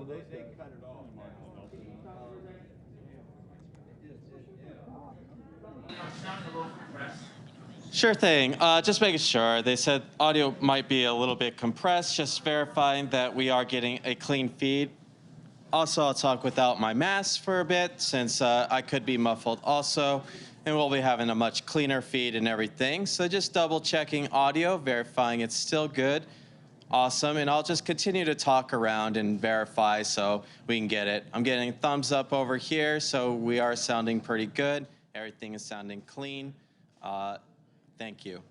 they cut it off now. Sure thing. Just making sure. They said audio might be a little bit compressed, just verifying that we are getting a clean feed. Also, I'll talk without my mask for a bit since I could be muffled also. And we'll be having a much cleaner feed and everything. So just double checking audio, verifying it's still good. Awesome. And I'll just continue to talk around and verify so we can get it. I'm getting thumbs up over here, so we are sounding pretty good. Everything is sounding clean. Uh, Thank you.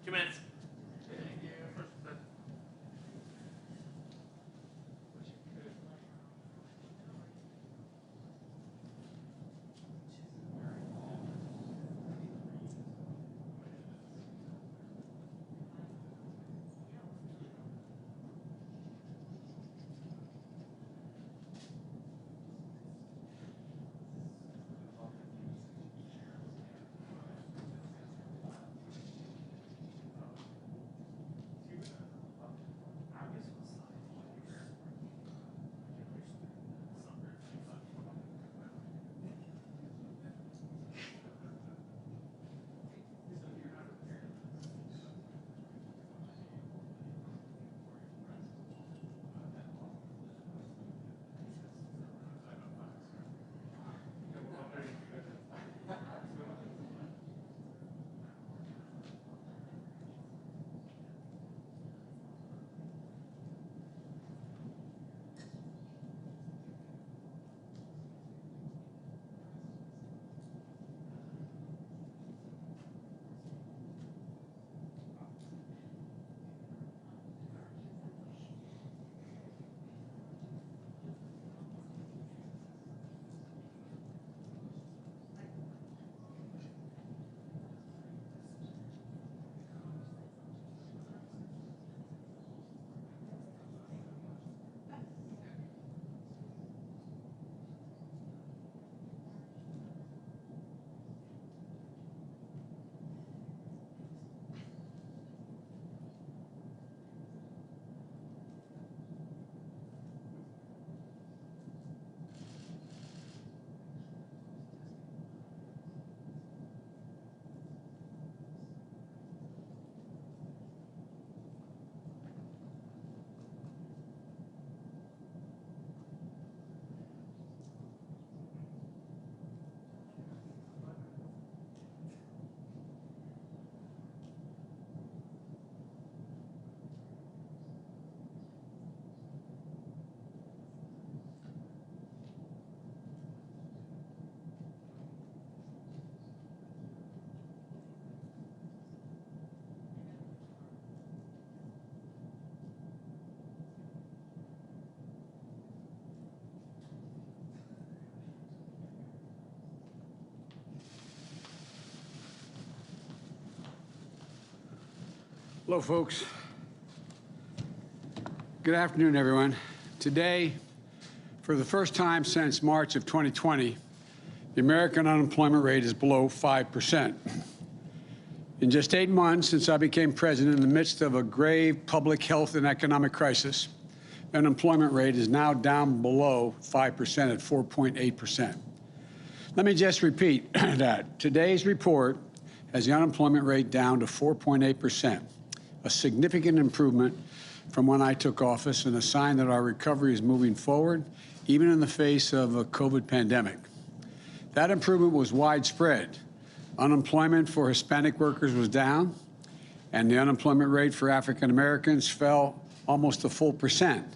Commence. Hello, folks. Good afternoon, everyone. Today, for the first time since March of 2020, the American unemployment rate is below 5%. In just 8 months since I became president, in the midst of a grave public health and economic crisis, the unemployment rate is now down below 5% at 4.8%. Let me just repeat that. Today's report has the unemployment rate down to 4.8%. A significant improvement from when I took office and a sign that our recovery is moving forward, even in the face of a COVID pandemic. That improvement was widespread. Unemployment for Hispanic workers was down, and the unemployment rate for African Americans fell almost a full percent,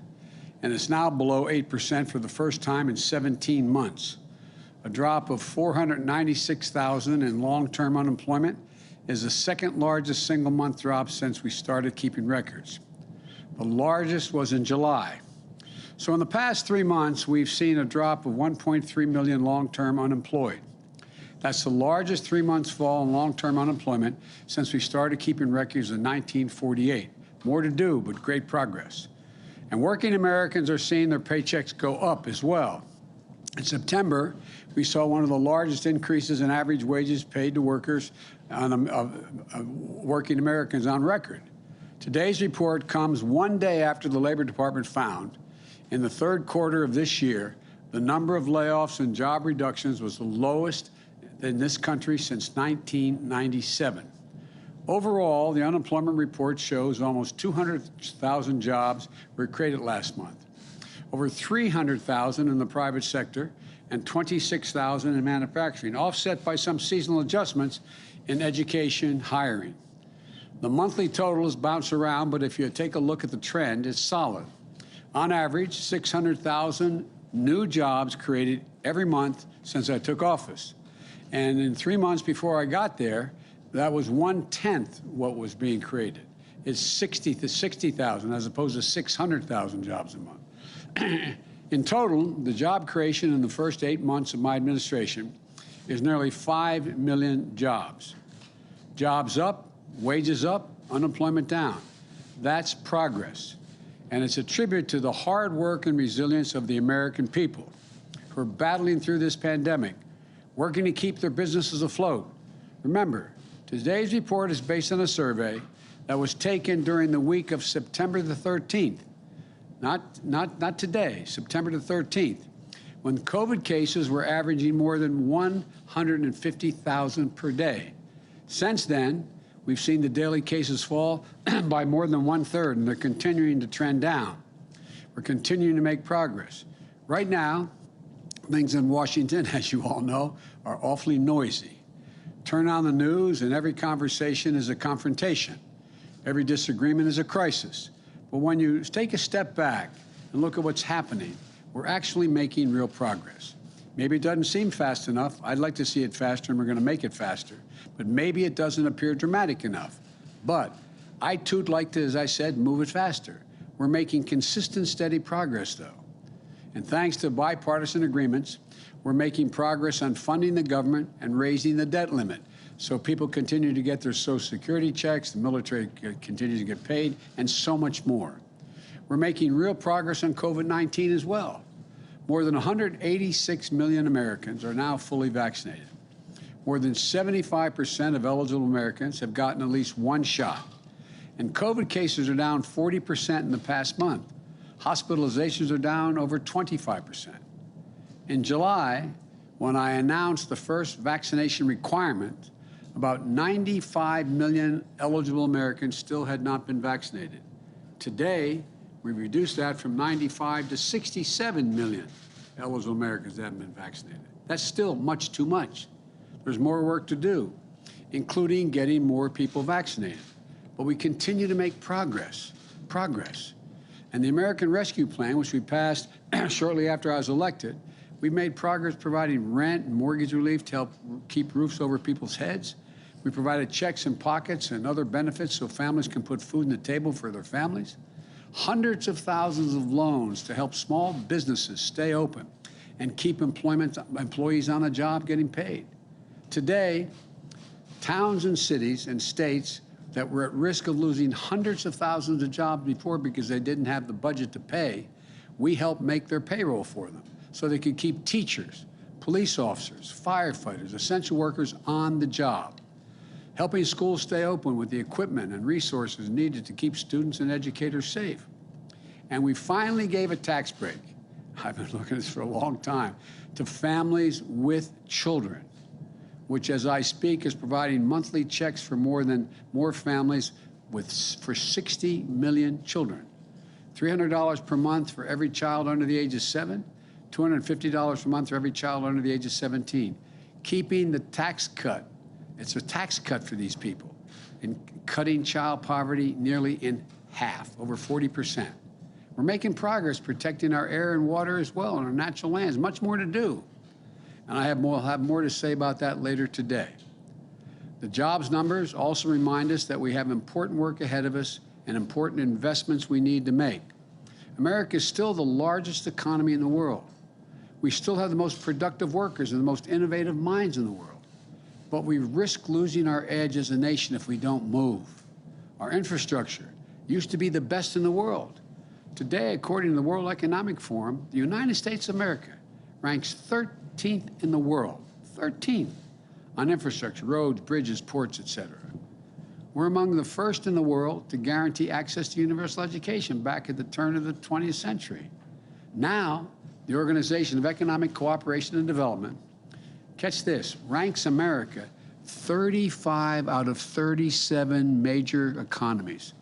and it's now below 8% for the first time in 17 months. A drop of 496,000 in long-term unemployment is the second largest single-month drop since we started keeping records. The largest was in July. So in the past 3 months, we've seen a drop of 1.3 million long-term unemployed. That's the largest 3-month fall in long-term unemployment since we started keeping records in 1948. More to do, but great progress. And working Americans are seeing their paychecks go up as well. In September, we saw one of the largest increases in average wages paid to workers working Americans on record. Today's report comes one day after the Labor Department found, in the third quarter of this year, the number of layoffs and job reductions was the lowest in this country since 1997. Overall, the unemployment report shows almost 200,000 jobs were created last month, over 300,000 in the private sector, and 26,000 in manufacturing, offset by some seasonal adjustments in education hiring. The monthly totals bounce around, but if you take a look at the trend, it's solid. On average, 600,000 new jobs created every month since I took office. And in 3 months before I got there, That was 1/10 what was being created. It's 60 to 60,000 as opposed to 600,000 jobs a month. In total, the job creation in the first 8 months of my administration is nearly 5 million jobs. Jobs up, wages up, unemployment down. That's progress. And it's a tribute to the hard work and resilience of the American people who are battling through this pandemic, working to keep their businesses afloat. Remember, today's report is based on a survey that was taken during the week of September the 13th. Not today, September the 13th, when COVID cases were averaging more than 150,000 per day. Since then, we've seen the daily cases fall by more than 1/3, and they're continuing to trend down. We're continuing to make progress. Right now, things in Washington, as you all know, are awfully noisy. Turn on the news, and every conversation is a confrontation. Every disagreement is a crisis. But when you take a step back and look at what's happening, we're actually making real progress. Maybe it doesn't seem fast enough. I'd like to see it faster, and we're going to make it faster. But maybe it doesn't appear dramatic enough. But I, too, would like to, as I said, move it faster. We're making consistent, steady progress, though. And thanks to bipartisan agreements, we're making progress on funding the government and raising the debt limit, so people continue to get their Social Security checks, the military continues to get paid, and so much more. We're making real progress on COVID-19 as well. More than 186 million Americans are now fully vaccinated. More than 75% of eligible Americans have gotten at least one shot. And COVID cases are down 40% in the past month. Hospitalizations are down over 25%. In July, when I announced the first vaccination requirement, about 95 million eligible Americans still had not been vaccinated. Today, we reduced that from 95 to 67 million eligible Americans that haven't been vaccinated. That's still much too much. There's more work to do, including getting more people vaccinated. But we continue to make progress. And the American Rescue Plan, which we passed shortly after I was elected, we made progress providing rent and mortgage relief to help keep roofs over people's heads. We provided checks in pockets and other benefits so families can put food on the table for their families. Hundreds of thousands of loans to help small businesses stay open and keep employees on a job getting paid. Today, towns and cities and states that were at risk of losing hundreds of thousands of jobs before because they didn't have the budget to pay, we helped make their payroll for them so they could keep teachers, police officers, firefighters, essential workers on the job, helping schools stay open with the equipment and resources needed to keep students and educators safe. And we finally gave a tax break, I've been looking at this for a long time, to families with children, which, as I speak, is providing monthly checks for more families for 60 million children. $300 per month for every child under the age of 7, $250 per month for every child under the age of 17. Keeping the tax cut, it's a tax cut for these people, and cutting child poverty nearly in half, over 40%. We're making progress protecting our air and water as well and our natural lands. Much more to do. And I will have more to say about that later today. The jobs numbers also remind us that we have important work ahead of us and important investments we need to make. America is still the largest economy in the world. We still have the most productive workers and the most innovative minds in the world. But we risk losing our edge as a nation if we don't move. Our infrastructure used to be the best in the world. Today, according to the World Economic Forum, the United States of America ranks 13th in the world, 13th, on infrastructure, roads, bridges, ports, etc. We're among the first in the world to guarantee access to universal education back at the turn of the 20th century. Now, the Organization of Economic Cooperation and Development, catch this, ranks America 35 out of 37 major economies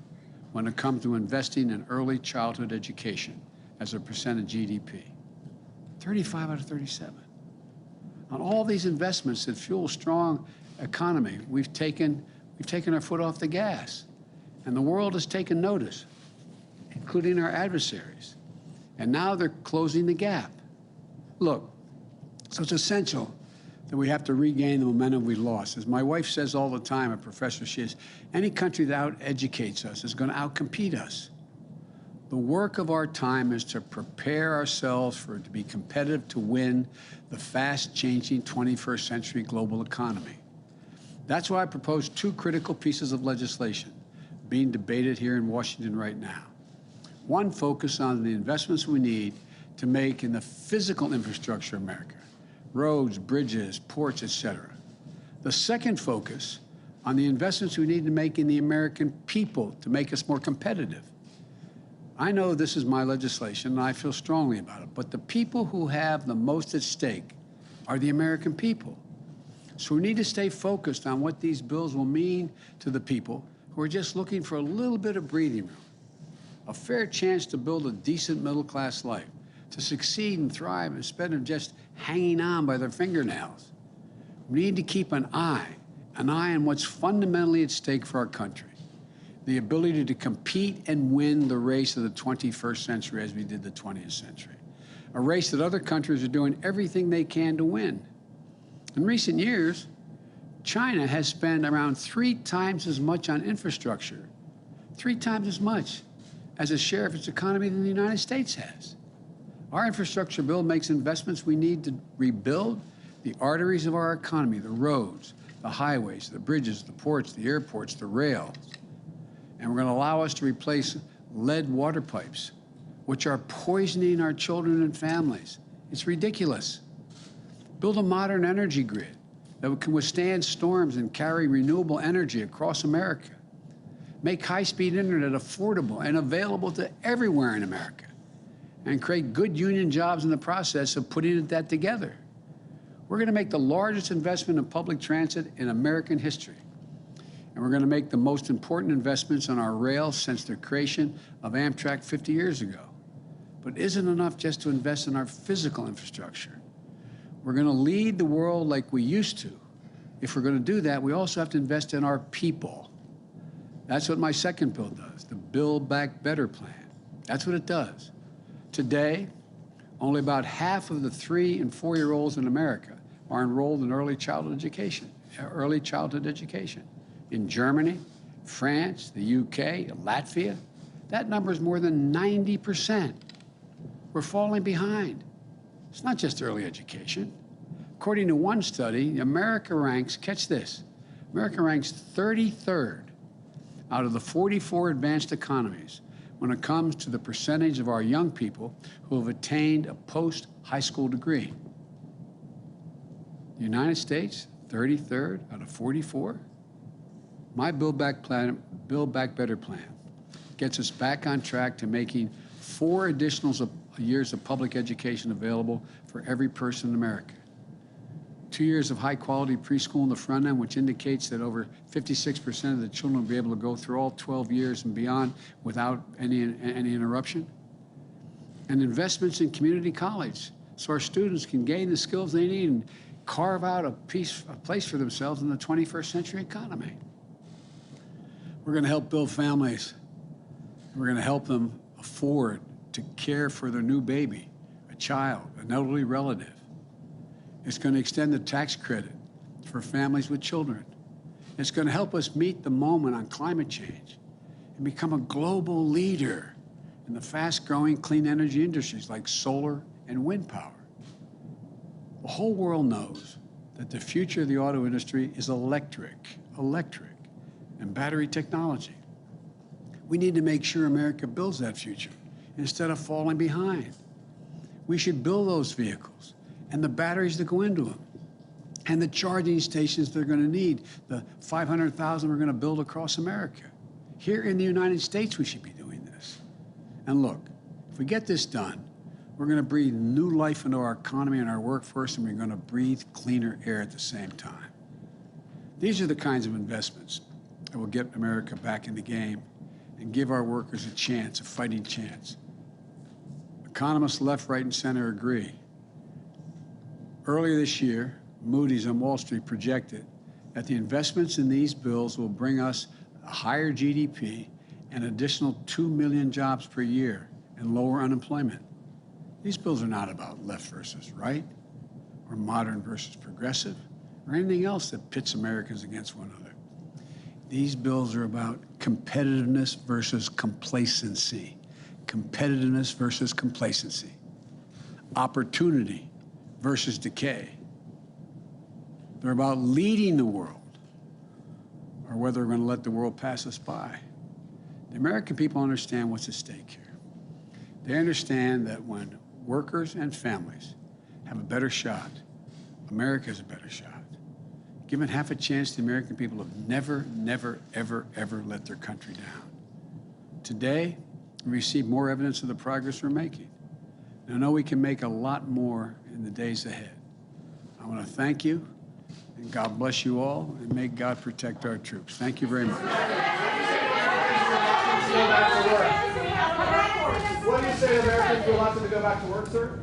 when it comes to investing in early childhood education as a percent of GDP. 35 out of 37. On all these investments that fuel a strong economy, we've taken our foot off the gas. And the world has taken notice, including our adversaries. And now they're closing the gap. Look, so it's essential that we have to regain the momentum we lost. As my wife says all the time, a professor she is, any country that out-educates us is going to outcompete us. The work of our time is to prepare ourselves to be competitive to win the fast-changing 21st century global economy. That's why I propose two critical pieces of legislation being debated here in Washington right now. One focus on the investments we need to make in the physical infrastructure of America, roads, bridges, ports, etc. The second focus on the investments we need to make in the American people to make us more competitive. I know this is my legislation, and I feel strongly about it, but the people who have the most at stake are the American people. So we need to stay focused on what these bills will mean to the people who are just looking for a little bit of breathing room, a fair chance to build a decent middle-class life, to succeed and thrive instead of just hanging on by their fingernails. We need to keep an eye on what's fundamentally at stake for our country. The ability to compete and win the race of the 21st century as we did the 20th century. A race that other countries are doing everything they can to win. In recent years, China has spent around 3 times as much on infrastructure, 3 times as much as a share of its economy than the United States has. Our infrastructure bill makes investments we need to rebuild the arteries of our economy, the roads, the highways, the bridges, the ports, the airports, the rails. And we're going to allow us to replace lead water pipes, which are poisoning our children and families. It's ridiculous. Build a modern energy grid that can withstand storms and carry renewable energy across America. Make high-speed internet affordable and available to everywhere in America. And create good union jobs in the process of putting that together. We're going to make the largest investment in public transit in American history. And we're going to make the most important investments on our rail since the creation of Amtrak 50 years ago. But it isn't enough just to invest in our physical infrastructure. We're going to lead the world like we used to. If we're going to do that, we also have to invest in our people. That's what my second bill does, the Build Back Better plan. That's what it does. Today, only about half of the 3- and 4-year-olds in America are enrolled in early childhood education. In Germany, France, the UK, Latvia, that number is more than 90%. We're falling behind. It's not just early education. According to one study, America ranks, catch this, America ranks 33rd out of the 44 advanced economies when it comes to the percentage of our young people who have attained a post-high school degree. The United States, 33rd out of 44. My Build Back Better plan gets us back on track to making 4 additional years of public education available for every person in America. 2 years of high-quality preschool in the front end, which indicates that over 56% of the children will be able to go through all 12 years and beyond without any interruption. And investments in community college, so our students can gain the skills they need and carve out a place for themselves in the 21st century economy. We're going to help build families. We're going to help them afford to care for their new baby, a child, an elderly relative. It's going to extend the tax credit for families with children. It's going to help us meet the moment on climate change and become a global leader in the fast-growing clean energy industries like solar and wind power. The whole world knows that the future of the auto industry is electric, and battery technology. We need to make sure America builds that future instead of falling behind. We should build those vehicles and the batteries that go into them and the charging stations they're going to need, the 500,000 we're going to build across America. Here in the United States, we should be doing this. And look, if we get this done, we're going to breathe new life into our economy and our workforce, and we're going to breathe cleaner air at the same time. These are the kinds of investments that will get America back in the game and give our workers a chance, a fighting chance. Economists left, right, and center agree. Earlier this year, Moody's on Wall Street projected that the investments in these bills will bring us a higher GDP and additional 2 million jobs per year and lower unemployment. These bills are not about left versus right. or modern versus progressive, or anything else that pits Americans against one another. These bills are about competitiveness versus complacency. Competitiveness versus complacency. Opportunity versus decay. They're about leading the world, or whether we're going to let the world pass us by. The American people understand what's at stake here. They understand that when workers and families have a better shot, America has a better shot. Given half a chance, the American people have never, never, ever, ever let their country down. Today, we receive more evidence of the progress we're making. And I know we can make a lot more in the days ahead. I want to thank you, and God bless you all, and may God protect our troops. Thank you very much. What do you say to Americans who want them to go back to work, sir?